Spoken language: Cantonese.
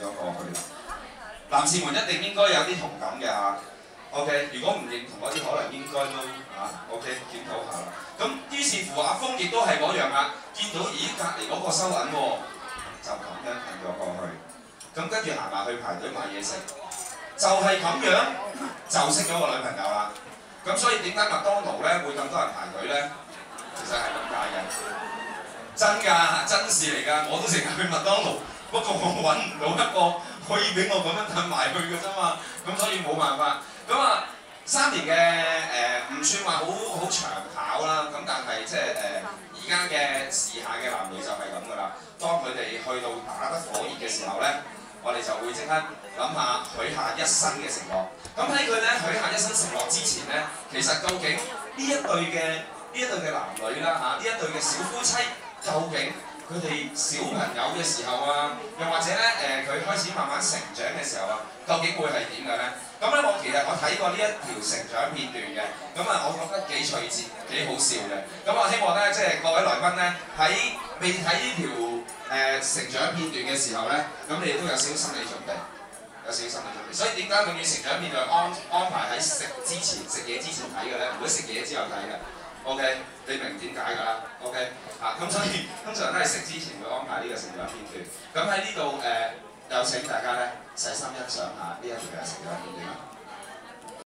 咗過去啦。男士們一定應該有啲同感嘅嚇。OK， 如果唔認同嗰啲，可能應該都OK 檢討下啦。咁於是乎阿峰亦都係嗰樣啦，見到咦隔離嗰個收銀喎，就咁樣行咗過去。咁跟住行埋去排隊買嘢食，就係咁樣就識咗個女朋友啦。咁所以點解麥當勞咧會咁多人排隊咧？其實係咁解嘅，真㗎，真事嚟㗎。我都成日去麥當勞，不過我揾唔到一個可以俾我咁樣褪埋去嘅啫嘛。咁所以冇辦法。咁啊，3年嘅唔算話好長跑啦。咁但係即係而家嘅時下嘅男女就係咁㗎啦。當佢哋去到打得火熱嘅時候咧，我哋就會即刻諗下許下一生嘅承諾。咁喺佢咧許下一生承諾之前咧，其實究竟呢一對嘅男女啦嚇，呢一對嘅小夫妻，究竟佢哋小朋友嘅時候啊，又或者咧佢開始慢慢成長嘅時候啊，究竟會係點嘅咧？咁咧我睇過呢一條成長片段嘅，咁啊我覺得幾趣節，幾好笑嘅。咁我希望咧即係各位來賓咧喺未睇呢條成長片段嘅時候咧，咁你哋都有少少心理準備，有少少心理準備。所以點解永遠成長片段安排喺食嘢之前睇嘅咧？唔會食嘢之後睇嘅。OK， 你明點解㗎啦 ？OK， 咁所以通常都係食之前會安排呢個成長片段。咁喺呢度有請大家咧細心欣賞下呢一條嘅成長片段啦。